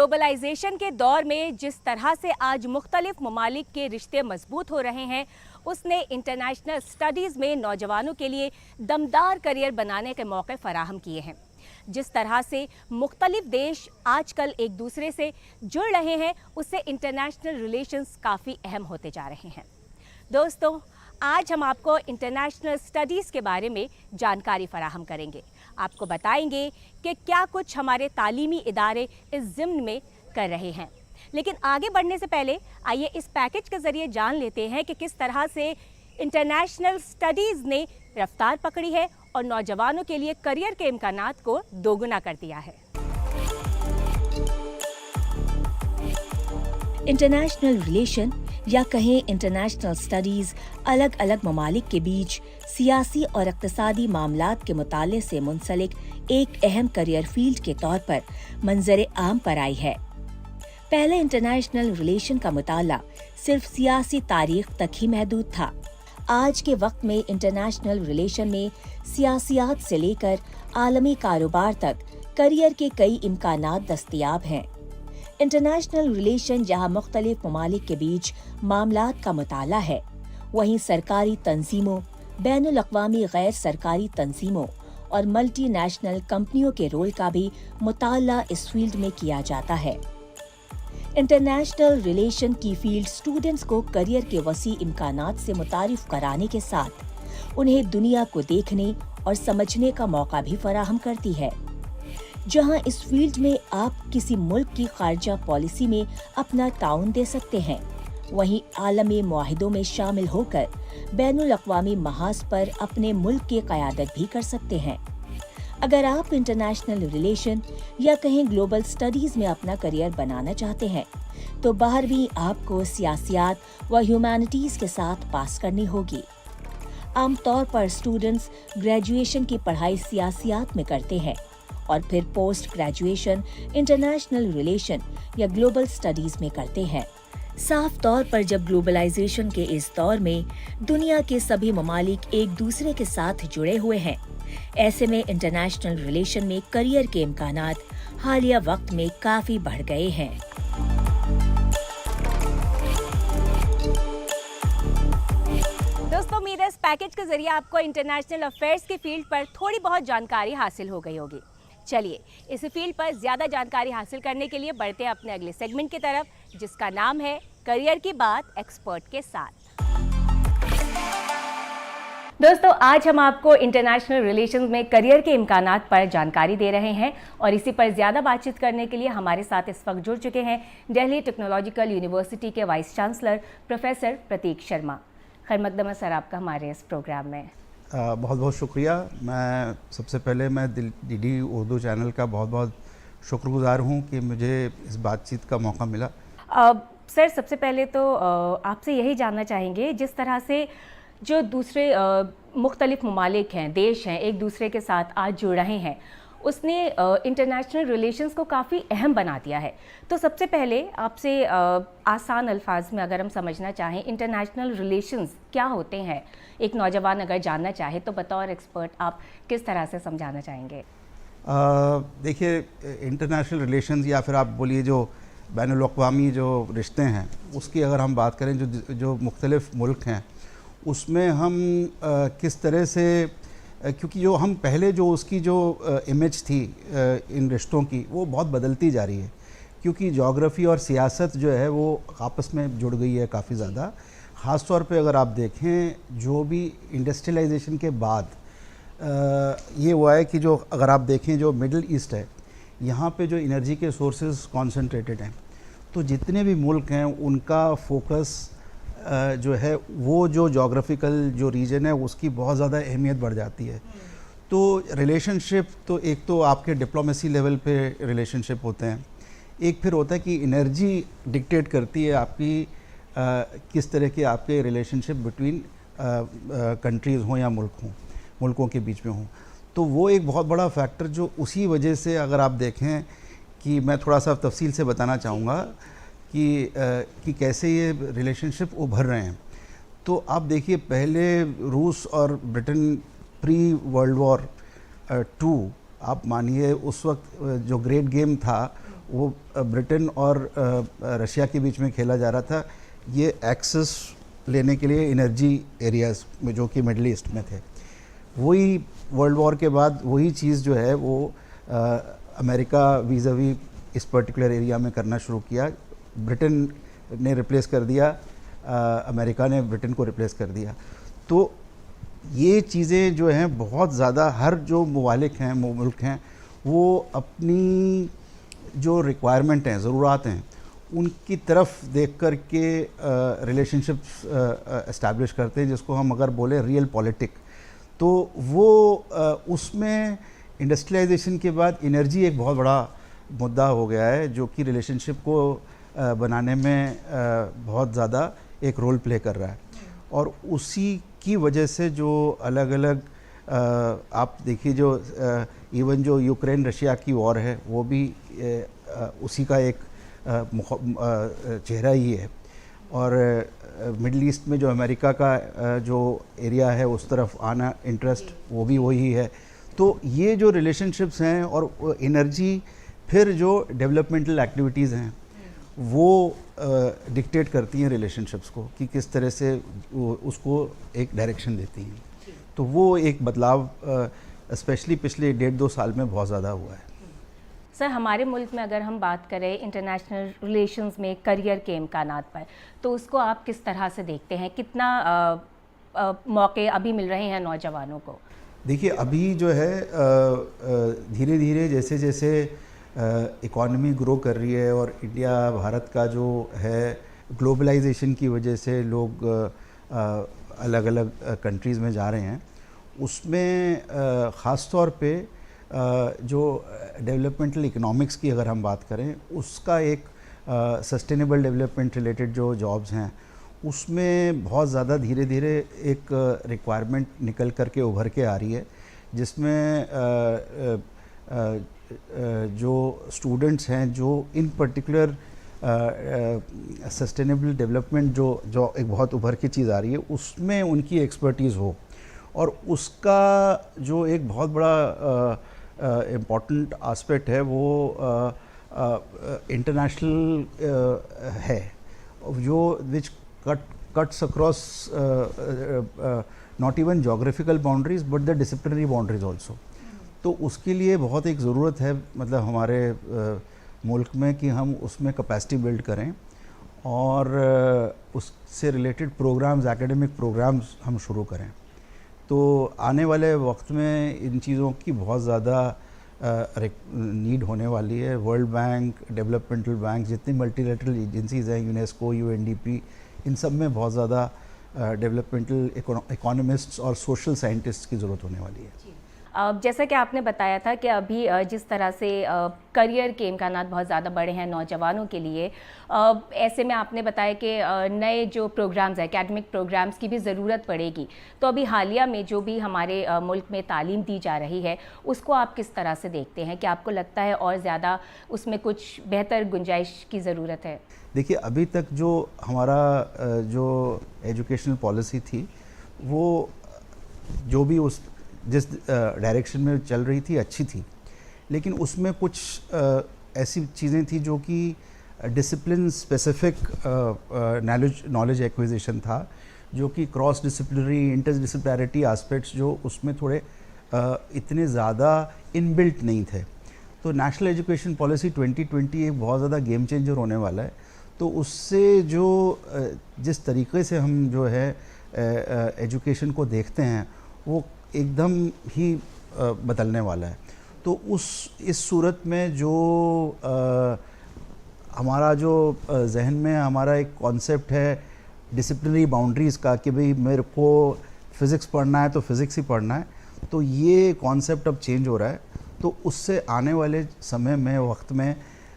Globalisation के दौर में जिस तरह से आज मुख्तलिफ ममालिक के रिश्ते मजबूत हो रहे हैं, उसने इंटरनेशनल स्टडीज़ में नौजवानों के लिए दमदार करियर बनाने के मौके फराहम किए हैं। जिस तरह से मुख्तलिफ देश आजकल एक दूसरे से जुड़ रहे हैं, उससे इंटरनेशनल रिलेशंस काफ़ी अहम होते जा रहे हैं। दोस्तों, आज हम आपको इंटरनेशनल स्टडीज़ के बारे में जानकारी फराहम करेंगे। आपको बताएंगे कि क्या कुछ हमारे तालीमी इदारे इस ज़िम्न में कर रहे हैं। लेकिन आगे बढ़ने से पहले आइए इस पैकेज के ज़रिए जान लेते हैं कि किस तरह से इंटरनेशनल स्टडीज़ ने रफ्तार पकड़ी है और नौजवानों के लिए करियर के इम्कानात को दोगुना कर दिया है। इंटरनेशनल रिलेशन या कहें इंटरनेशनल स्टडीज़ अलग अलग ममालिक के बीच सियासी और इक़्तिसादी मामलात के मुताले से मुंसलिक एक अहम करियर फील्ड के तौर पर मंजर आम पर आई है। पहले इंटरनेशनल रिलेशन का मुताला सिर्फ सियासी तारीख तक ही महदूद था। आज के वक्त में इंटरनेशनल रिलेशन में सियासियात से लेकर आलमी कारोबार तक करियर के कई इम्कानात दस्तयाब हैं। इंटरनेशनल रिलेशन जहां मुख्तलिफ ममालिक के बीच मामलात का मुताला है, वहीं सरकारी तंजीमों, बैनुल अक़वामी गैर सरकारी तंजीमों और मल्टीनेशनल कंपनियों के रोल का भी मुताला इस फील्ड में किया जाता है। इंटरनेशनल रिलेशन की फील्ड स्टूडेंट्स को करियर के वसी इम्कानात से मुतारिफ कराने के साथ उन्हें दुनिया को देखने और समझने का मौका भी फराहम करती है। जहां इस फील्ड में आप किसी मुल्क की खारजा पॉलिसी में अपना ताउन दे सकते हैं, वहीं आलमी मुआहिदों में शामिल होकर बैनुल अक़वामी महाज पर अपने मुल्क की क़यादत भी कर सकते हैं। अगर आप इंटरनेशनल रिलेशन या कहीं ग्लोबल स्टडीज़ में अपना करियर बनाना चाहते हैं, तो बाहर भी आपको सियासियात व ह्यूमैनिटीज़ के साथ पास करनी होगी। आमतौर पर स्टूडेंट्स ग्रेजुएशन की पढ़ाई सियासियात में करते हैं और फिर पोस्ट ग्रेजुएशन इंटरनेशनल रिलेशन या ग्लोबल स्टडीज़ में करते हैं। साफ तौर पर जब ग्लोबलाइजेशन के इस दौर में दुनिया के सभी ममालिक एक दूसरे के साथ जुड़े हुए हैं, ऐसे में इंटरनेशनल रिलेशन में करियर के इम्कानात हालिया वक्त में काफी बढ़ गए हैं। दोस्तों, उम्मीद है इस पैकेज के जरिए आपको इंटरनेशनल अफेयर्स की फील्ड पर थोड़ी बहुत जानकारी हासिल हो गई होगी। चलिए, इस फील्ड पर ज़्यादा जानकारी हासिल करने के लिए बढ़ते हैं अपने अगले सेगमेंट की तरफ, जिसका नाम है करियर की बात एक्सपर्ट के साथ। दोस्तों, आज हम आपको इंटरनेशनल रिलेशंस में करियर के इम्कानात पर जानकारी दे रहे हैं और इसी पर ज़्यादा बातचीत करने के लिए हमारे साथ इस वक्त जुड़ चुके हैं दिल्ली टेक्नोलॉजिकल यूनिवर्सिटी के वाइस चांसलर प्रोफेसर प्रतीक शर्मा। खैर मकदम सर, आपका हमारे इस प्रोग्राम में। बहुत बहुत शुक्रिया। मैं सबसे पहले डीडी उर्दू चैनल का बहुत बहुत शुक्रगुजार हूँ कि मुझे इस बातचीत का मौका मिला। सर, सबसे पहले तो आपसे यही जानना चाहेंगे, जिस तरह से जो दूसरे मुख्तलिफ ममालिक हैं, देश हैं, एक दूसरे के साथ आज जुड़ रहे हैं, उसने इंटरनेशनल रिलेशंस को काफ़ी अहम बना दिया है। तो सबसे पहले आपसे आसान अल्फाज में अगर हम समझना चाहें, इंटरनेशनल रिलेशंस क्या होते हैं, एक नौजवान अगर जानना चाहे तो बतौर एक्सपर्ट आप किस तरह से समझाना चाहेंगे? देखिए, इंटरनेशनल रिलेशंस या फिर आप बोलिए जो बैनुल अक़वामी जो रिश्ते हैं, उसकी अगर हम बात करें, जो मुख्तलिफ मुल्क हैं, उसमें हम किस तरह से, क्योंकि जो हम पहले जो उसकी जो इमेज थी इन रिश्तों की, वो बहुत बदलती जा रही है, क्योंकि जोग्राफ़ी और सियासत जो है वो आपस में जुड़ गई है काफ़ी ज़्यादा। ख़ास तौर पे अगर आप देखें, जो भी इंडस्ट्रियलाइजेशन के बाद ये हुआ है कि जो अगर आप देखें जो मिडल ईस्ट है, यहाँ पे जो एनर्जी के सोर्सेज कॉन्सेंट्रेटेड हैं, तो जितने भी मुल्क हैं उनका फोकस जो है वो जो जोग्राफिकल जो रीजन है उसकी बहुत ज़्यादा अहमियत बढ़ जाती है। तो रिलेशनशिप, तो एक तो आपके डिप्लोमेसी लेवल पे रिलेशनशिप होते हैं, एक फिर होता है कि एनर्जी डिक्टेट करती है आपकी किस तरह के आपके रिलेशनशिप बिटवीन कंट्रीज़ हों या मुल्कों के बीच में हों। तो वो एक बहुत बड़ा फैक्टर जो उसी वजह से, अगर आप देखें कि मैं थोड़ा सा तफसील से बताना चाहूँगा कि कैसे ये रिलेशनशिप उभर रहे हैं। तो आप देखिए, पहले रूस और ब्रिटेन प्री वर्ल्ड वॉर 2, आप मानिए उस वक्त जो ग्रेट गेम था वो ब्रिटेन और रशिया के बीच में खेला जा रहा था, ये एक्सेस लेने के लिए एनर्जी एरियाज़ में जो कि मिडल ईस्ट में थे। वही वर्ल्ड वॉर के बाद वही चीज़ जो है वो अमेरिका वीज़ावी इस पर्टिकुलर एरिया में करना शुरू किया। ब्रिटेन ने रिप्लेस कर दिया, अमेरिका ने ब्रिटेन को रिप्लेस कर दिया। तो ये चीज़ें जो हैं बहुत ज़्यादा, हर जो ममालिक हैं, मुल्क हैं, वो अपनी जो रिक्वायरमेंट हैं, ज़रूरत हैं, उनकी तरफ देख कर के रिलेशनशिप्स इस्टेब्लिश करते हैं, जिसको हम अगर बोले रियल पॉलिटिक। तो वो उसमें इंडस्ट्रियलाइजेशन के बाद एनर्जी एक बहुत बड़ा मुद्दा हो गया है, जो कि रिलेशनशिप को बनाने में बहुत ज़्यादा एक रोल प्ले कर रहा है। और उसी की वजह से जो अलग अलग आप देखिए, जो इवन जो यूक्रेन रशिया की वॉर है, वो भी उसी का एक चेहरा ही है। और मिडल ईस्ट में जो अमेरिका का जो एरिया है, उस तरफ आना इंटरेस्ट वो भी वही है। तो ये जो रिलेशनशिप्स हैं और एनर्जी, फिर जो डेवलपमेंटल एक्टिविटीज़ हैं, वो डिक्टेट करती हैं रिलेशनशिप्स को कि किस तरह से उसको एक डायरेक्शन देती हैं। तो वो एक बदलाव स्पेशली पिछले 1.5-2 साल में बहुत ज़्यादा हुआ है। सर, हमारे मुल्क में अगर हम बात करें इंटरनेशनल रिलेशंस में करियर के इम्कानात पर, तो उसको आप किस तरह से देखते हैं? कितना मौके अभी मिल रहे हैं नौजवानों को? देखिए, अभी जो है धीरे धीरे जैसे जैसे इकॉनमी ग्रो कर रही है और इंडिया, भारत का जो है ग्लोबलाइजेशन की वजह से लोग अलग अलग कंट्रीज़ में जा रहे हैं, उसमें ख़ास तौर पे जो डेवलपमेंटल इकोनॉमिक्स की अगर हम बात करें, उसका एक सस्टेनेबल डेवलपमेंट रिलेटेड जो जॉब्स हैं, उसमें बहुत ज़्यादा धीरे धीरे एक रिक्वायरमेंट निकल कर के उभर के आ रही है, जिसमें जो स्टूडेंट्स हैं, जो इन पर्टिकुलर सस्टेनेबल डेवलपमेंट जो एक बहुत उभर की चीज़ आ रही है, उसमें उनकी एक्सपर्टीज़ हो। और उसका जो एक बहुत बड़ा इम्पॉर्टेंट आस्पेक्ट है, वो इंटरनेशनल है, जो विच cuts across not even geographical boundaries but the disciplinary boundaries also। तो उसके लिए बहुत एक ज़रूरत है, मतलब हमारे मुल्क में, कि हम उसमें कैपेसिटी बिल्ड करें और उससे रिलेटेड प्रोग्राम्स, एकेडमिक प्रोग्राम्स हम शुरू करें। तो आने वाले वक्त में इन चीज़ों की बहुत ज़्यादा नीड होने वाली है। वर्ल्ड बैंक, डेवलपमेंटल बैंक, जितनी मल्टीलेटरल एजेंसीज़ हैं, यूनेस्को, UNDP, इन सब में बहुत ज़्यादा डेवलपमेंटल इकोनॉमिस्ट्स और सोशल साइंटिस्ट की ज़रूरत होने वाली है। जैसा कि आपने बताया था कि अभी जिस तरह से करियर के इम्कानात बहुत ज़्यादा बड़े हैं नौजवानों के लिए, ऐसे में आपने बताया कि नए जो प्रोग्राम्स हैं, एकेडमिक प्रोग्राम्स की भी ज़रूरत पड़ेगी। तो अभी हालिया में जो भी हमारे मुल्क में तालीम दी जा रही है, उसको आप किस तरह से देखते हैं? कि आपको लगता है और ज़्यादा उसमें कुछ बेहतर गुंजाइश की ज़रूरत है? देखिए, अभी तक जो हमारा जो एजुकेशनल पॉलिसी थी, वो जो भी जिस डायरेक्शन में चल रही थी, अच्छी थी, लेकिन उसमें कुछ ऐसी चीज़ें थी जो कि डिसिप्लिन स्पेसिफिक नॉलेज एक्विजिशन था, जो कि क्रॉस डिसिप्लिनरी, इंटरडिसिप्लिनरिटी एस्पेक्ट्स जो उसमें थोड़े इतने ज़्यादा इनबिल्ट नहीं थे। तो नेशनल एजुकेशन पॉलिसी 2020 एक बहुत ज़्यादा गेम चेंजर होने वाला है। तो उससे जो जिस तरीके से हम जो है एजुकेशन को देखते हैं, वो एकदम ही बदलने वाला है। तो इस सूरत में जो हमारा जो जहन में हमारा एक कॉन्सेप्ट है डिसिप्लिनरी बाउंड्रीज़ का, कि भाई मेरे को फ़िज़िक्स पढ़ना है तो फ़िज़िक्स ही पढ़ना है, तो ये कॉन्सेप्ट अब चेंज हो रहा है। तो उससे आने वाले समय में, वक्त में,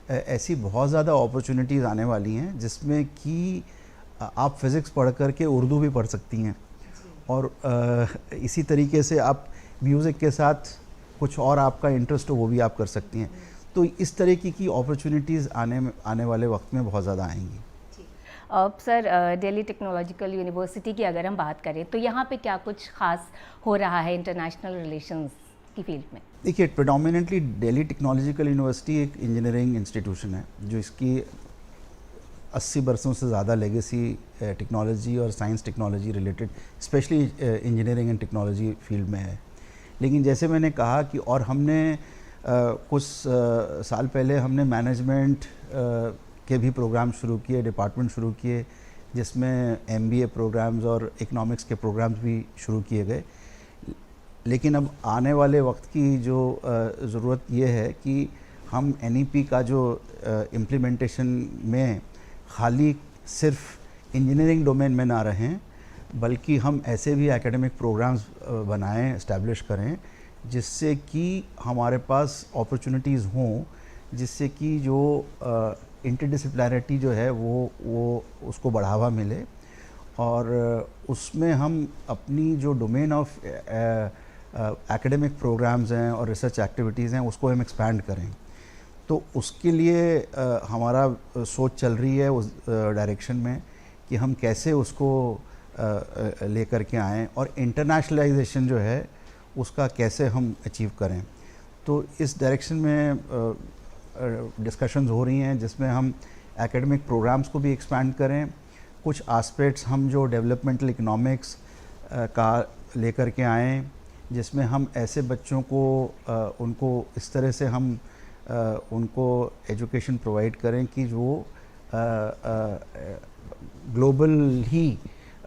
ऐसी बहुत ज़्यादा अपॉर्चुनिटीज़ आने वाली हैं, जिसमें कि आप फ़िज़िक्स पढ़ कर के उर्दू भी पढ़ सकती हैं, और इसी तरीके से आप म्यूज़िक के साथ कुछ और आपका इंटरेस्ट हो वो भी आप कर सकती हैं। तो इस तरीके की अपॉर्चुनिटीज़ आने वाले वक्त में बहुत ज़्यादा आएंगी। सर, दिल्ली टेक्नोलॉजिकल यूनिवर्सिटी की अगर हम बात करें, तो यहाँ पे क्या कुछ ख़ास हो रहा है इंटरनेशनल रिलेशंस की फील्ड में? देखिए, प्रेडोमिनेंटली दिल्ली टेक्नोलॉजिकल यूनिवर्सिटी एक इंजीनियरिंग इंस्टीट्यूशन है जो इसकी 80 बरसों से ज़्यादा लेगेसी टेक्नोलॉजी और science technology related, specially engineering and technology field में है। लेकिन जैसे मैंने कहा कि और हमने कुछ साल पहले हमने मैनेजमेंट के भी प्रोग्राम शुरू किए, डिपार्टमेंट शुरू किए, जिसमें MBA प्रोग्राम्स और इकोनॉमिक्स के प्रोग्राम्स भी शुरू किए गए। लेकिन अब आने वाले वक्त की जो ज़रूरत ये है कि हम NEP का जो इम्प्लीमेंटेशन में खाली सिर्फ इंजीनियरिंग डोमेन में ना रहें, बल्कि हम ऐसे भी एकेडमिक प्रोग्राम्स बनाएं, इस्टेब्लिश करें, जिससे कि हमारे पास अपॉर्चुनिटीज़ हों, जिससे कि जो इंटरडिसिप्लिनरिटी जो है वो उसको बढ़ावा मिले, और उसमें हम अपनी जो डोमेन ऑफ एकेडमिक प्रोग्राम्स हैं और रिसर्च एक्टिविटीज़ हैं उसको हम एक्सपैंड करें। तो उसके लिए हमारा सोच चल रही है उस डायरेक्शन में कि हम कैसे उसको लेकर के आएँ और इंटरनेशनलाइजेशन जो है उसका कैसे हम अचीव करें। तो इस डायरेक्शन में डिस्कशंस हो रही हैं, जिसमें हम एकेडमिक प्रोग्राम्स को भी एक्सपैंड करें। कुछ एस्पेक्ट्स हम जो डेवलपमेंटल इकोनॉमिक्स का लेकर के आएँ, जिसमें हम ऐसे बच्चों को उनको इस तरह से हम उनको एजुकेशन प्रोवाइड करें कि वो ग्लोबल ही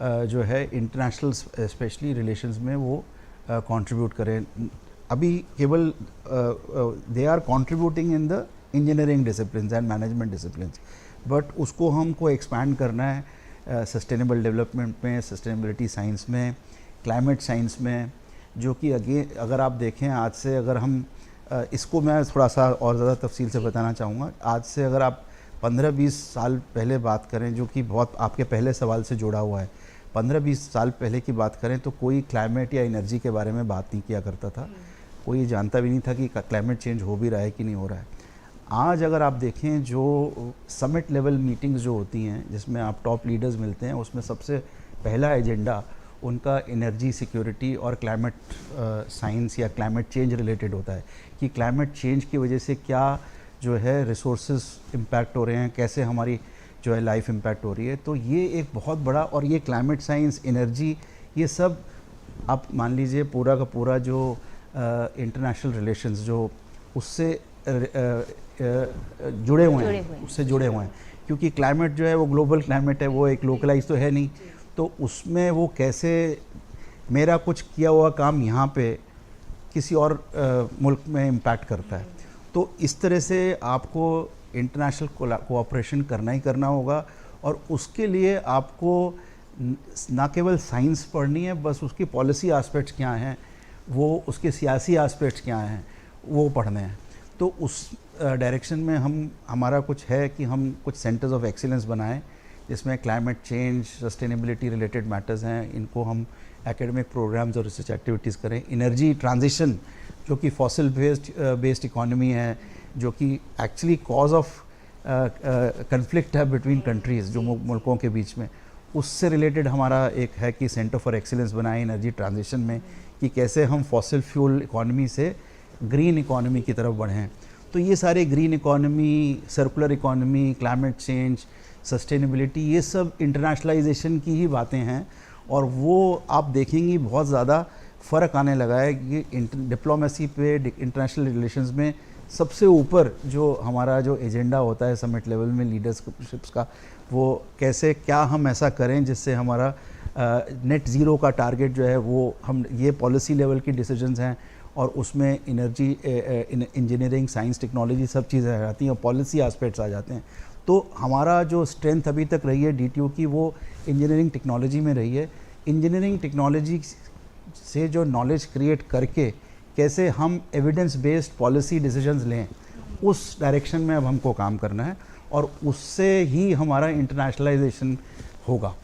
जो है इंटरनेशनल स्पेशली रिलेशंस में वो कंट्रीब्यूट करें। अभी केवल they are contributing in the engineering disciplines and management disciplines, but उसको हमको एक्सपैंड करना है सस्टेनेबल डेवलपमेंट में, सस्टेनेबिलिटी साइंस में, क्लाइमेट साइंस में, जो कि अगर आप देखें आज से, अगर हम इसको मैं थोड़ा सा और ज़्यादा तफसील से बताना चाहूँगा। आज से अगर आप 15-20 साल पहले बात करें, जो कि बहुत आपके पहले सवाल से जुड़ा हुआ है, 15-20 साल पहले की बात करें तो कोई क्लाइमेट या एनर्जी के बारे में बात नहीं किया करता था, कोई जानता भी नहीं था कि क्लाइमेट चेंज हो भी रहा है कि नहीं हो रहा है। आज अगर आप देखें जो समिट लेवल मीटिंग्स जो होती हैं, जिसमें आप टॉप लीडर्स मिलते हैं, उसमें सबसे पहला एजेंडा उनका एनर्जी सिक्योरिटी और क्लाइमेट साइंस या क्लाइमेट चेंज रिलेटेड होता है कि क्लाइमेट चेंज की वजह से क्या जो है रिसोर्सेज इम्पैक्ट हो रहे हैं, कैसे हमारी जो है लाइफ इम्पैक्ट हो रही है। तो ये एक बहुत बड़ा, और ये क्लाइमेट साइंस, एनर्जी, ये सब आप मान लीजिए पूरा का पूरा जो इंटरनेशनल रिलेशंस जो उससे जुड़े हुए हैं, उससे जुड़े हुए हैं, क्योंकि क्लाइमेट जो है वो ग्लोबल क्लाइमेट है, वो एक लोकलाइज तो है नहीं। तो उसमें वो कैसे मेरा कुछ किया हुआ काम यहाँ पे किसी और मुल्क में इम्पैक्ट करता है। तो इस तरह से आपको इंटरनेशनल कोऑपरेशन करना ही करना होगा, और उसके लिए आपको ना केवल साइंस पढ़नी है, बस उसकी पॉलिसी एस्पेक्ट्स क्या हैं, वो उसके सियासी एस्पेक्ट्स क्या हैं, वो पढ़ने हैं। तो उस डायरेक्शन में हमारा कुछ है कि हम कुछ सेंटर्स ऑफ एक्सीलेंस बनाएं, जिसमें climate change, sustainability related matters हैं, इनको हम एकेडमिक प्रोग्राम्स और रिसर्च एक्टिविटीज़ करें। एनर्जी ट्रांजिशन, जो कि फॉसिल बेस्ड इकोनॉमी है, जो कि एक्चुअली कॉज ऑफ कन्फ्लिक्ट है बिटवीन कंट्रीज़, जो मुल्कों के बीच में, उससे रिलेटेड हमारा एक है कि सेंटर फॉर एक्सीलेंस बनाए एनर्जी ट्रांजिशन में, कि कैसे हम फॉसिल फ्यूल इकोनॉमी से ग्रीन इकोनॉमी की तरफ बढ़ें। तो ये सारे green economy, circular economy, climate change, sustainability, ये सब इंटरनेशनलाइजेशन की ही बातें हैं, और वो आप देखेंगी बहुत ज़्यादा फ़र्क आने लगा है कि डिप्लोमेसी पे, इंटरनेशनल रिलेशंस में सबसे ऊपर जो हमारा जो एजेंडा होता है समिट लेवल में लीडरशिप्स का, वो कैसे क्या हम ऐसा करें जिससे हमारा नेट ज़ीरो का टारगेट जो है वो हम, ये पॉलिसी लेवल की डिसीजंस हैं, और उसमें एनर्जी, इंजीनियरिंग, साइंस, टेक्नोलॉजी सब चीज़ें आ जाती हैं और पॉलिसी एस्पेक्ट्स आ जाते हैं। तो हमारा जो स्ट्रेंथ अभी तक रही है DTU की, वो इंजीनियरिंग टेक्नोलॉजी में रही है। इंजीनियरिंग टेक्नोलॉजी से जो नॉलेज क्रिएट करके कैसे हम एविडेंस बेस्ड पॉलिसी डिसीजंस लें, उस डायरेक्शन में अब हमको काम करना है, और उससे ही हमारा इंटरनेशनलाइजेशन होगा,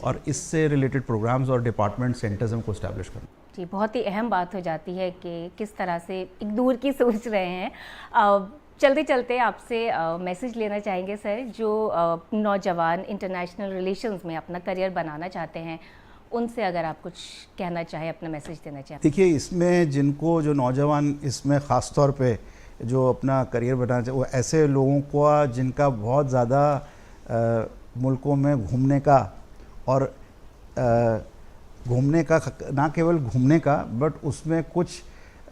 और इससे रिलेटेड प्रोग्राम्स और डिपार्टमेंट सेंटर्स हमको इस्टेब्लिश करना। जी, बहुत ही अहम बात हो जाती है कि किस तरह से एक दूर की सोच रहे हैं। चलते चलते आपसे मैसेज लेना चाहेंगे सर, जो नौजवान इंटरनेशनल रिलेशंस में अपना करियर बनाना चाहते हैं, उनसे अगर आप कुछ कहना चाहें, अपना मैसेज देना चाहें। देखिए, इसमें जिनको जो नौजवान इसमें ख़ास तौर पे जो अपना करियर बनाना चाहिए, वो ऐसे लोगों को जिनका बहुत ज़्यादा मुल्कों में घूमने का और घूमने का, ना केवल घूमने का बट उसमें कुछ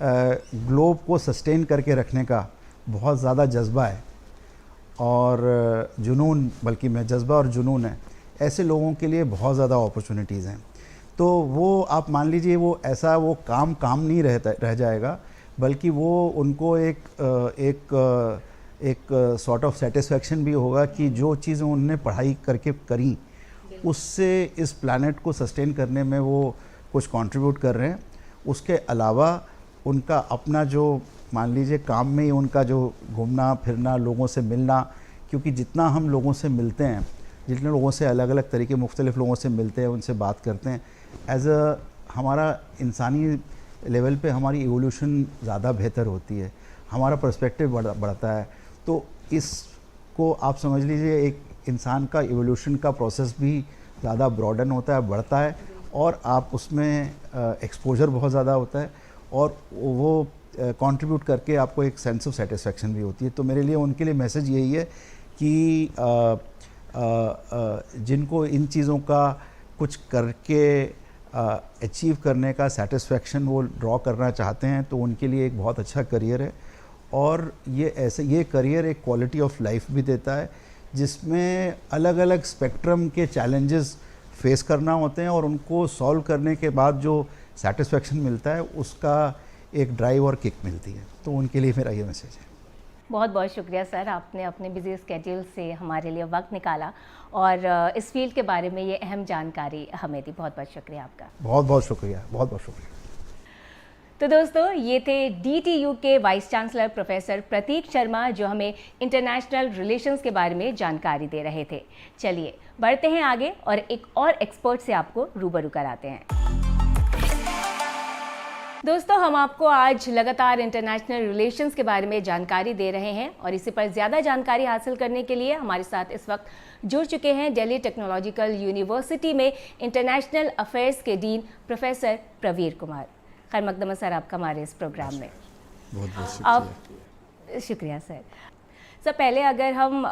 ग्लोब को सस्टेन करके रखने का बहुत ज़्यादा जज्बा है और जुनून, बल्कि मैं जज्बा और जुनून है, ऐसे लोगों के लिए बहुत ज़्यादा अपॉर्चुनिटीज़ हैं। तो वो आप मान लीजिए वो ऐसा वो काम नहीं रह जाएगा, बल्कि वो उनको एक सॉर्ट ऑफ सेटिस्फेक्शन भी होगा कि जो चीज़ें उन्होंने पढ़ाई करके करी उससे इस प्लैनेट को सस्टेन करने में वो कुछ कंट्रीब्यूट कर रहे हैं। उसके अलावा उनका अपना जो मान लीजिए काम में ही उनका जो घूमना फिरना, लोगों से मिलना, क्योंकि जितना हम लोगों से मिलते हैं, जितने लोगों से अलग अलग तरीके मुख्तलिफ़ लोगों से मिलते हैं, उनसे बात करते हैं, एज अ हमारा इंसानी लेवल पे हमारी इवोल्यूशन ज़्यादा बेहतर होती है, हमारा पर्सपेक्टिव बढ़ता है। तो इसको आप समझ लीजिए एक इंसान का इवोल्यूशन का प्रोसेस भी ज़्यादा ब्रॉडन होता है, बढ़ता है और आप उसमें एक्सपोजर बहुत ज़्यादा होता है और वो कंट्रीब्यूट करके आपको एक सेंस ऑफ सेटिस्फेक्शन भी होती है। तो मेरे लिए उनके लिए मैसेज यही है कि जिनको इन चीज़ों का कुछ करके अचीव करने का सेटिस्फेक्शन वो ड्रॉ करना चाहते हैं, तो उनके लिए एक बहुत अच्छा करियर है और ये करियर एक क्वालिटी ऑफ लाइफ भी देता है जिसमें अलग अलग स्पेक्ट्रम के चैलेंजेस फेस करना होते हैं और उनको सॉल्व करने के बाद जो सेटिस्फेक्शन मिलता है उसका एक ड्राइव और किक मिलती है। तो उनके लिए मेरा ये मैसेज है। बहुत बहुत शुक्रिया सर, आपने अपने बिजी स्केड्यूल से हमारे लिए वक्त निकाला और इस फील्ड के बारे में ये अहम जानकारी हमें दी। बहुत बहुत शुक्रिया आपका। बहुत बहुत शुक्रिया, बहुत बहुत शुक्रिया। तो दोस्तों, ये थे DTU के वाइस चांसलर प्रोफेसर प्रतीक शर्मा, जो हमें इंटरनेशनल रिलेशंस के बारे में जानकारी दे रहे थे। चलिए बढ़ते हैं आगे और एक और एक्सपर्ट से आपको रूबरू कराते हैं। दोस्तों, हम आपको आज लगातार इंटरनेशनल रिलेशंस के बारे में जानकारी दे रहे हैं और इसी पर ज़्यादा जानकारी हासिल करने के लिए हमारे साथ इस वक्त जुड़ चुके हैं दिल्ली टेक्नोलॉजिकल यूनिवर्सिटी में इंटरनेशनल अफेयर्स के डीन प्रोफेसर प्रवीर कुमार। खैर मकदम सर, आपका हमारे इस प्रोग्राम में बहुत बहुत शुक्रिया। शुक्रिया सर। सर, पहले अगर हम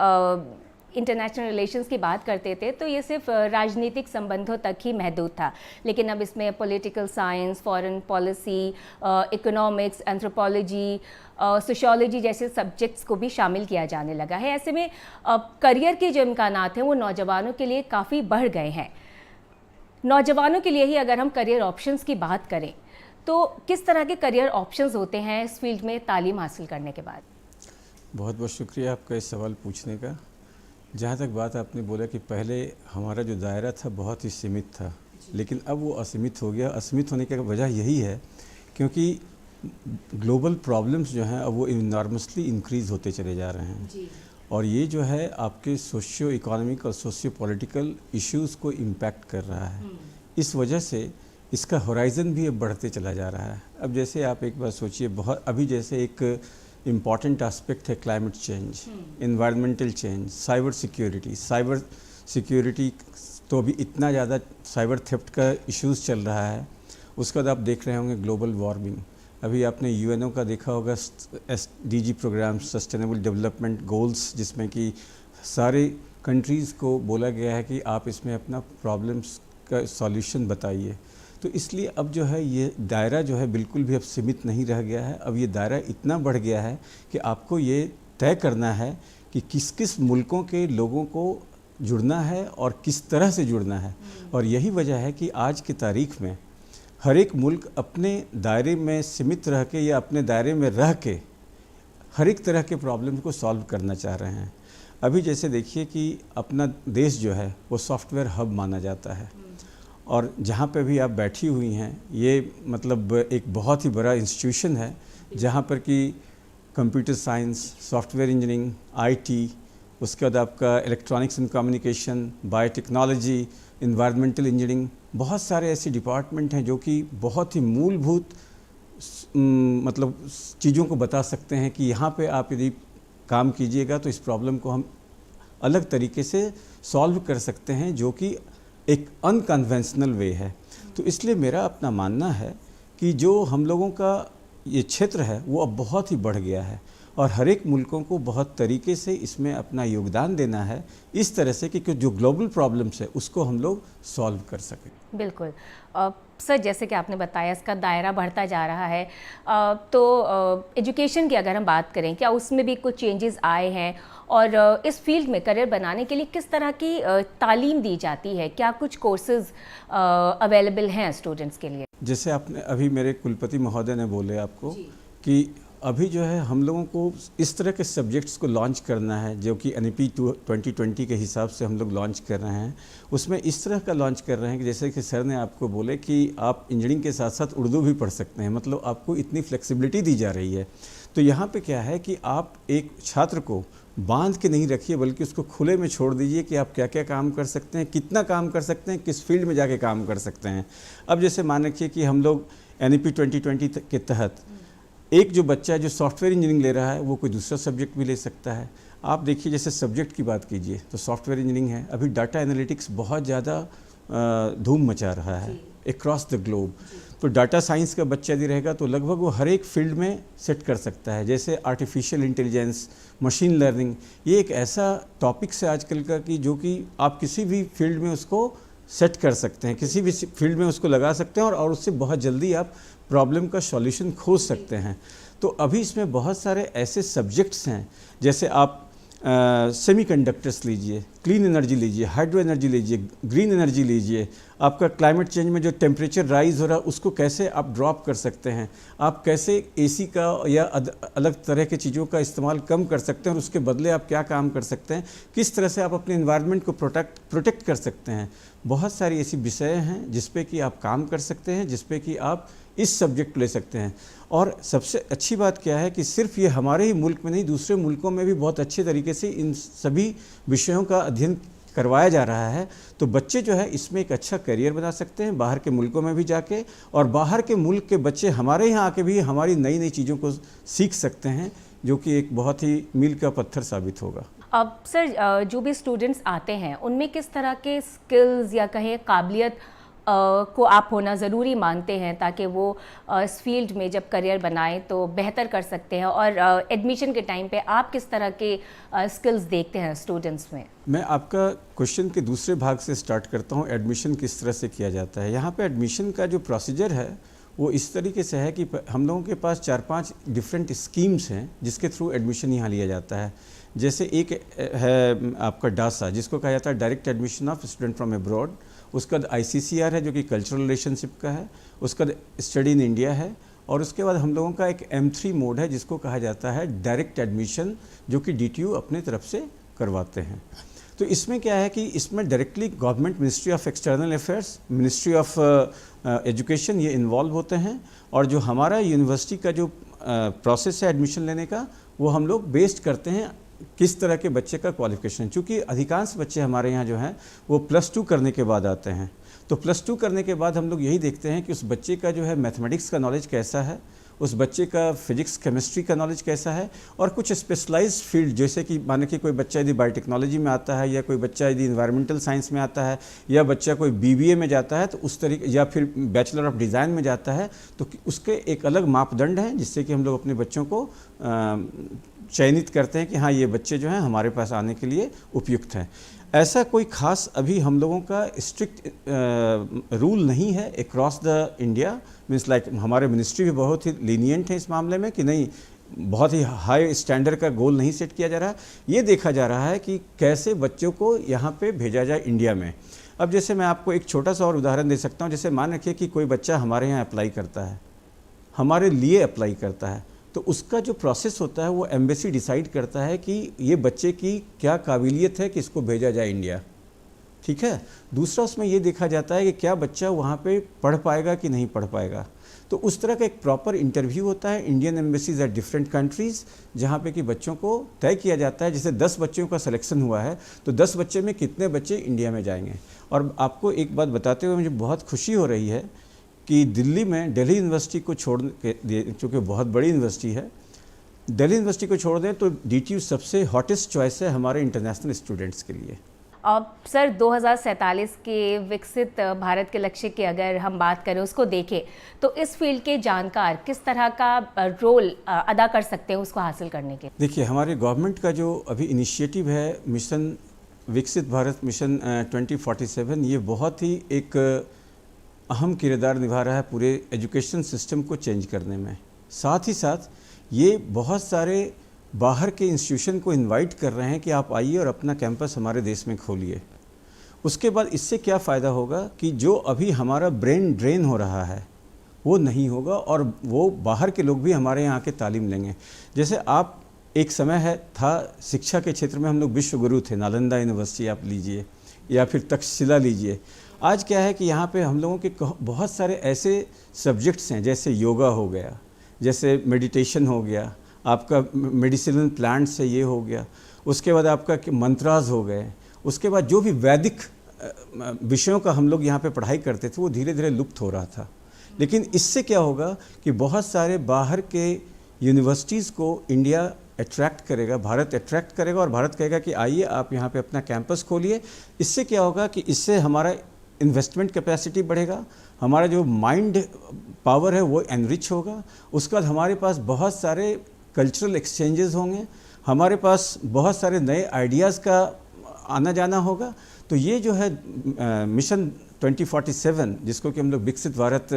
इंटरनेशनल रिलेशंस की बात करते थे तो ये सिर्फ राजनीतिक संबंधों तक ही महदूद था, लेकिन अब इसमें political science, foreign policy, economics, anthropology, sociology जैसे सब्जेक्ट्स को भी शामिल किया जाने लगा है। ऐसे में करियर के जो इम्कानात हैं वो नौजवानों के लिए काफ़ी बढ़ गए हैं। नौजवानों के लिए ही अगर हम करियर ऑप्शंस की बात करें तो किस तरह के करियर ऑप्शंस होते हैं इस फील्ड में तालीम हासिल करने के बाद? बहुत बहुत शुक्रिया आपका इस सवाल पूछने का। जहाँ तक बात आपने बोला कि पहले हमारा जो दायरा था बहुत ही सीमित था, लेकिन अब वो असीमित हो गया। असीमित होने की वजह यही है क्योंकि ग्लोबल प्रॉब्लम्स जो हैं अब वो इनॉर्मसली इंक्रीज़ होते चले जा रहे हैं जी। और ये जो है आपके सोशियो इकोनॉमिक और सोशियो पॉलिटिकल इश्यूज़ को इम्पैक्ट कर रहा है। इस वजह से इसका होराइज़न भी अब बढ़ते चला जा रहा है। अब जैसे आप एक बार सोचिए, बहुत अभी जैसे एक इम्पॉर्टेंट एस्पेक्ट है climate change, environmental change, cyber security तो अभी इतना ज़्यादा साइबर थेफ्ट का इश्यूज़ चल रहा है। उसके बाद आप देख रहे होंगे ग्लोबल वार्मिंग। अभी आपने UNO का देखा होगा SDG program, sustainable development goals, जिसमें कि सारे कंट्रीज़ को बोला गया है कि आप इसमें अपना प्रॉब्लम्स का सॉल्यूशन बताइए। तो इसलिए अब जो है ये दायरा जो है बिल्कुल भी अब सीमित नहीं रह गया है। अब ये दायरा इतना बढ़ गया है कि आपको ये तय करना है कि किस किस मुल्कों के लोगों को जुड़ना है और किस तरह से जुड़ना है। और यही वजह है कि आज की तारीख में हर एक मुल्क अपने दायरे में सीमित रह के या अपने दायरे में रह के हर एक तरह के प्रॉब्लम को सॉल्व करना चाह रहे हैं। अभी जैसे देखिए कि अपना देश जो है वो सॉफ्टवेयर हब माना जाता है और जहाँ पे भी आप बैठी हुई हैं ये मतलब एक बहुत ही बड़ा इंस्टीट्यूशन है जहाँ पर कि computer science, software engineering, IT, उसके बाद आपका electronics and communication, biotechnology, environmental engineering, बहुत सारे ऐसे डिपार्टमेंट हैं जो कि बहुत ही मूलभूत मतलब चीज़ों को बता सकते हैं कि यहाँ पे आप यदि काम कीजिएगा तो इस प्रॉब्लम को हम अलग तरीके से सॉल्व कर सकते हैं, जो कि एक अनकन्वेंशनल वे है। तो इसलिए मेरा अपना मानना है कि जो हम लोगों का ये क्षेत्र है वो अब बहुत ही बढ़ गया है और हर एक मुल्कों को बहुत तरीके से इसमें अपना योगदान देना है, इस तरह से कि जो ग्लोबल प्रॉब्लम्स है उसको हम लोग सॉल्व कर सकें। बिल्कुल। सर, जैसे कि आपने बताया इसका दायरा बढ़ता जा रहा है, तो एजुकेशन की अगर हम बात करें, क्या उसमें भी कुछ चेंजेस आए हैं और इस फील्ड में करियर बनाने के लिए किस तरह की तालीम दी जाती है? क्या कुछ कोर्सेज अवेलेबल हैं स्टूडेंट्स के लिए? जैसे आपने अभी मेरे कुलपति महोदय ने बोले आपको कि अभी जो है हम लोगों को इस तरह के सब्जेक्ट्स को लॉन्च करना है जो कि NEP 2020 के हिसाब से हम लोग लॉन्च कर रहे हैं। उसमें इस तरह का लॉन्च कर रहे हैं कि जैसे कि सर ने आपको बोले कि आप इंजीनियरिंग के साथ साथ उर्दू भी पढ़ सकते हैं, मतलब आपको इतनी फ्लेक्सिबिलिटी दी जा रही है। तो यहाँ पे क्या है कि आप एक छात्र को बांध के नहीं रखिए, बल्कि उसको खुले में छोड़ दीजिए कि आप क्या क्या काम कर सकते हैं, कितना काम कर सकते हैं, किस फील्ड में जाके काम कर सकते हैं। अब जैसे मान रखिए कि हम लोग NEP 2020 के तहत एक जो बच्चा है जो सॉफ्टवेयर इंजीनियरिंग ले रहा है वो कोई दूसरा सब्जेक्ट भी ले सकता है। आप देखिए जैसे सब्जेक्ट की बात कीजिए तो सॉफ्टवेयर इंजीनियरिंग है, अभी डाटा एनालिटिक्स बहुत ज़्यादा धूम मचा रहा है अक्रॉस द ग्लोब। तो डाटा साइंस का बच्चा यदि रहेगा तो लगभग वो हर एक फील्ड में सेट कर सकता है। जैसे आर्टिफिशियल इंटेलिजेंस, मशीन लर्निंग, ये एक ऐसा टॉपिक्स है आजकल का कि जो कि आप किसी भी फील्ड में उसको सेट कर सकते हैं, किसी भी फील्ड में उसको लगा सकते हैं और उससे बहुत जल्दी आप प्रॉब्लम का सॉल्यूशन खोज सकते हैं। तो अभी इसमें बहुत सारे ऐसे सब्जेक्ट्स हैं, जैसे आप सेमीकंडक्टर्स लीजिए, क्लीन एनर्जी लीजिए, हाइड्रो एनर्जी लीजिए, ग्रीन एनर्जी लीजिए, आपका क्लाइमेट चेंज में जो टेम्परेचर राइज हो रहा है उसको कैसे आप ड्रॉप कर सकते हैं, आप कैसे AC का या अलग तरह की चीज़ों का इस्तेमाल कम कर सकते हैं और उसके बदले आप क्या काम कर सकते हैं, किस तरह से आप अपने इन्वायरमेंट को प्रोटेक्ट कर सकते हैं। बहुत सारी ऐसी विषय हैं जिस पे कि आप काम कर सकते हैं, जिस पे कि आप इस सब्जेक्ट ले सकते हैं। और सबसे अच्छी बात क्या है कि सिर्फ ये हमारे ही मुल्क में नहीं, दूसरे मुल्कों में भी बहुत अच्छे तरीके से इन सभी विषयों का अध्ययन करवाया जा रहा है। तो बच्चे जो है इसमें एक अच्छा करियर बना सकते हैं बाहर के मुल्कों में भी जाके, और बाहर के मुल्क के बच्चे हमारे यहाँ आके भी हमारी नई नई चीज़ों को सीख सकते हैं, जो कि एक बहुत ही मील का पत्थर साबित होगा। अब सर, जो भी स्टूडेंट्स आते हैं उनमें किस तरह के स्किल्स या कहें काबिलियत को आप होना ज़रूरी मानते हैं ताकि वो इस फील्ड में जब करियर बनाएं तो बेहतर कर सकते हैं, और एडमिशन के टाइम पे आप किस तरह के स्किल्स देखते हैं स्टूडेंट्स में? मैं आपका क्वेश्चन के दूसरे भाग से स्टार्ट करता हूँ, एडमिशन किस तरह से किया जाता है। यहाँ पे एडमिशन का जो प्रोसीजर है वो इस तरीके से है कि हम लोगों के पास 4-5 डिफरेंट स्कीम्स हैं जिसके थ्रू एडमिशन यहाँ लिया जाता है। जैसे एक है आपका डासा, जिसको कहा जाता है direct admission of student from abroad. उसका ICCR है जो कि कल्चरल रिलेशनशिप का है, उसका स्टडी इन इंडिया है, और उसके बाद हम लोगों का एक M3 मोड है जिसको कहा जाता है डायरेक्ट एडमिशन, जो कि DTU अपने तरफ से करवाते हैं। तो इसमें क्या है कि इसमें directly government ministry of external affairs, ministry of education ये इन्वॉल्व होते हैं, और जो हमारा यूनिवर्सिटी का जो प्रोसेस है एडमिशन लेने का वो हम लोग बेस्ड करते हैं किस तरह के बच्चे का क्वालिफिकेशन। चूँकि अधिकांश बच्चे हमारे यहाँ जो हैं वो +2 करने के बाद आते हैं, तो +2 करने के बाद हम लोग यही देखते हैं कि उस बच्चे का जो है मैथमेटिक्स का नॉलेज कैसा है, उस बच्चे का फिजिक्स केमिस्ट्री का नॉलेज कैसा है, और कुछ स्पेशलाइज्ड फील्ड जैसे कि माने कि कोई बच्चा यदि बायोटेक्नोलॉजी में आता है, या कोई बच्चा यदि इन्वायरमेंटल साइंस में आता है, या बच्चा कोई BBA में जाता है तो उस तरीके, या फिर बैचलर ऑफ डिज़ाइन में जाता है, तो उसके एक अलग मापदंड हैं जिससे कि हम लोग अपने बच्चों को चयनित करते हैं कि हाँ ये बच्चे जो हैं हमारे पास आने के लिए उपयुक्त हैं। ऐसा कोई ख़ास अभी हम लोगों का स्ट्रिक्ट रूल नहीं है across the India, means like हमारे मिनिस्ट्री भी बहुत ही लीनियंट है इस मामले में कि नहीं, बहुत ही हाई स्टैंडर्ड का गोल नहीं सेट किया जा रहा है। ये देखा जा रहा है कि कैसे बच्चों को यहाँ पे भेजा जाए इंडिया में। अब जैसे मैं आपको एक छोटा सा और उदाहरण दे सकता हूँ। जैसे मान रखिए कि कोई बच्चा हमारे यहाँ अप्लाई करता है, हमारे लिए अप्लाई करता है, तो उसका जो प्रोसेस होता है वो एम्बेसी डिसाइड करता है कि ये बच्चे की क्या काबिलियत है कि इसको भेजा जाए इंडिया, ठीक है। दूसरा उसमें ये देखा जाता है कि क्या बच्चा वहाँ पे पढ़ पाएगा कि नहीं पढ़ पाएगा। तो उस तरह का एक प्रॉपर इंटरव्यू होता है Indian embassies at different countries, जहाँ पे कि बच्चों को तय किया जाता है। जैसे 10 बच्चों का सिलेक्शन हुआ है तो 10 बच्चे में कितने बच्चे इंडिया में जाएंगे। और आपको एक बात बताते हुए मुझे बहुत खुशी हो रही है कि दिल्ली में दिल्ली यूनिवर्सिटी को छोड़ के, चूँकि बहुत बड़ी यूनिवर्सिटी है, दिल्ली यूनिवर्सिटी को छोड़ दें तो DTU सबसे हॉटेस्ट चॉइस है हमारे इंटरनेशनल स्टूडेंट्स के लिए। सर 2047 के विकसित भारत के लक्ष्य की अगर हम बात करें, उसको देखें, तो इस फील्ड के जानकार किस तरह का रोल अदा कर सकते हैं उसको हासिल करने के? देखिए, हमारे गवर्नमेंट का जो अभी इनिशिएटिव है मिशन विकसित भारत मिशन 2047, ये बहुत ही एक अहम किरदार निभा रहा है पूरे एजुकेशन सिस्टम को चेंज करने में। साथ ही साथ ये बहुत सारे बाहर के इंस्टीट्यूशन को इनवाइट कर रहे हैं कि आप आइए और अपना कैंपस हमारे देश में खोलिए। उसके बाद इससे क्या फ़ायदा होगा कि जो अभी हमारा ब्रेन ड्रेन हो रहा है वो नहीं होगा और वो बाहर के लोग भी हमारे यहाँ के तालीम लेंगे। जैसे आप एक समय था शिक्षा के क्षेत्र में हम लोग विश्व गुरु थे, नालंदा यूनिवर्सिटी आप लीजिए या फिर तक्षशिला लीजिए। आज क्या है कि यहाँ पे हम लोगों के बहुत सारे ऐसे सब्जेक्ट्स हैं, जैसे योगा हो गया, जैसे मेडिटेशन हो गया, आपका मेडिसिनल प्लांट से ये हो गया, उसके बाद आपका मंत्रास हो गए, उसके बाद जो भी वैदिक विषयों का हम लोग यहाँ पे पढ़ाई करते थे वो धीरे धीरे लुप्त हो रहा था। लेकिन इससे क्या होगा कि बहुत सारे बाहर के यूनिवर्सिटीज़ को इंडिया अट्रैक्ट करेगा, भारत अट्रैक्ट करेगा और भारत कहेगा कि आइए आप यहाँ पे अपना कैंपस खोलिए। इससे क्या होगा कि इससे हमारा इन्वेस्टमेंट कैपेसिटी बढ़ेगा, हमारा जो माइंड पावर है वो एनरिच होगा। उसके बाद हमारे पास बहुत सारे कल्चरल एक्सचेंजेस होंगे, हमारे पास बहुत सारे नए आइडियाज़ का आना जाना होगा। तो ये जो है मिशन 2047 जिसको कि हम लोग विकसित भारत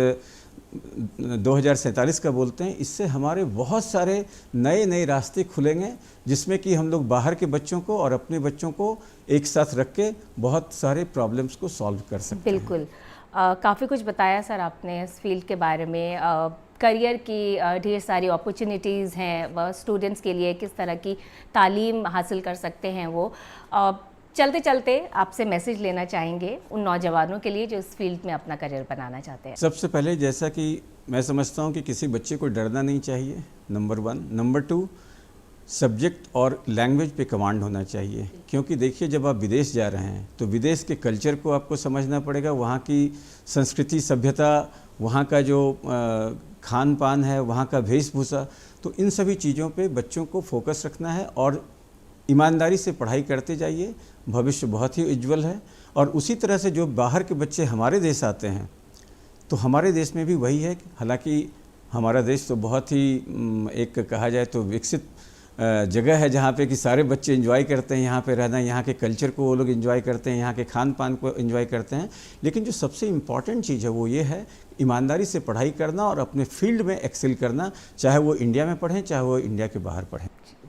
2047 का बोलते हैं, इससे हमारे बहुत सारे नए नए रास्ते खुलेंगे जिसमें कि हम लोग बाहर के बच्चों को और अपने बच्चों को एक साथ रख के बहुत सारे प्रॉब्लम्स को सॉल्व कर सकते हैं। बिल्कुल, काफ़ी कुछ बताया सर आपने इस फील्ड के बारे में। करियर की ढेर सारी अपॉर्चुनिटीज़ हैं, वह स्टूडेंट्स के लिए किस तरह की तालीम हासिल कर सकते हैं वो। चलते चलते आपसे मैसेज लेना चाहेंगे उन नौजवानों के लिए जो इस फील्ड में अपना करियर बनाना चाहते हैं। सबसे पहले जैसा कि मैं समझता हूँ कि किसी बच्चे को डरना नहीं चाहिए, नंबर 1। नंबर 2, सब्जेक्ट और लैंग्वेज पे कमांड होना चाहिए, क्योंकि देखिए जब आप विदेश जा रहे हैं तो विदेश के कल्चर को आपको समझना पड़ेगा, वहाँ की संस्कृति सभ्यता, वहाँ का जो खान पान है, वहाँ का वेशभूषा, तो इन सभी चीज़ों पे बच्चों को फोकस रखना है और ईमानदारी से पढ़ाई करते जाइए। भविष्य बहुत ही उज्जवल है। और उसी तरह से जो बाहर के बच्चे हमारे देश आते हैं तो हमारे देश में भी वही है, हालांकि हमारा देश तो बहुत ही एक कहा जाए तो विकसित जगह है जहाँ पे कि सारे बच्चे एंजॉय करते हैं यहाँ पे रहना, यहाँ के कल्चर को वो लोग एंजॉय करते हैं, यहाँ के खान पान को एंजॉय करते हैं। लेकिन जो सबसे इम्पॉर्टेंट चीज़ है वो ये है ईमानदारी से पढ़ाई करना और अपने फील्ड में एक्सेल करना, चाहे वो इंडिया में पढ़ें चाहे वो इंडिया के बाहर पढ़ें।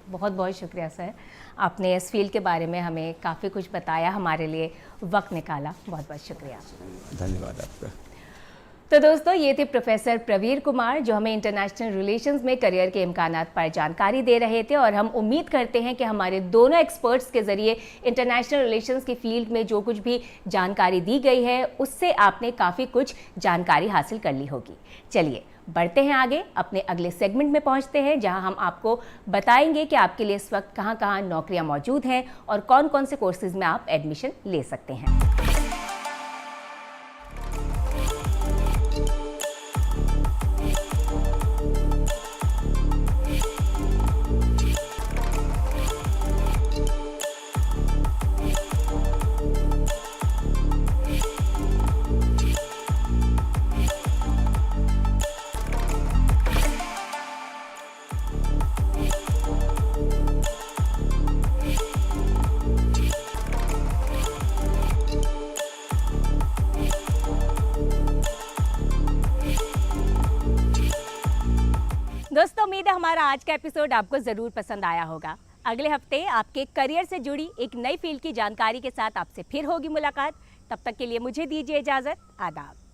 बहुत बहुत शुक्रिया सर, आपने इस फील्ड के बारे में हमें काफ़ी कुछ बताया, हमारे लिए वक्त निकाला, बहुत बहुत शुक्रिया। धन्यवाद आपका। तो दोस्तों, ये थे प्रोफेसर प्रवीर कुमार जो हमें इंटरनेशनल रिलेशंस में करियर के इम्कानात पर जानकारी दे रहे थे। और हम उम्मीद करते हैं कि हमारे दोनों एक्सपर्ट्स के ज़रिए इंटरनेशनल रिलेशंस की फील्ड में जो कुछ भी जानकारी दी गई है उससे आपने काफ़ी कुछ जानकारी हासिल कर ली होगी। चलिए बढ़ते हैं आगे, अपने अगले सेगमेंट में पहुंचते हैं जहां हम आपको बताएंगे कि आपके लिए इस वक्त कहां कहां नौकरियां मौजूद हैं और कौन कौन से कोर्सेज में आप एडमिशन ले सकते हैं। दोस्तों, उम्मीद है हमारा आज का एपिसोड आपको ज़रूर पसंद आया होगा। अगले हफ्ते आपके करियर से जुड़ी एक नई फील्ड की जानकारी के साथ आपसे फिर होगी मुलाकात। तब तक के लिए मुझे दीजिए इजाज़त। आदाब।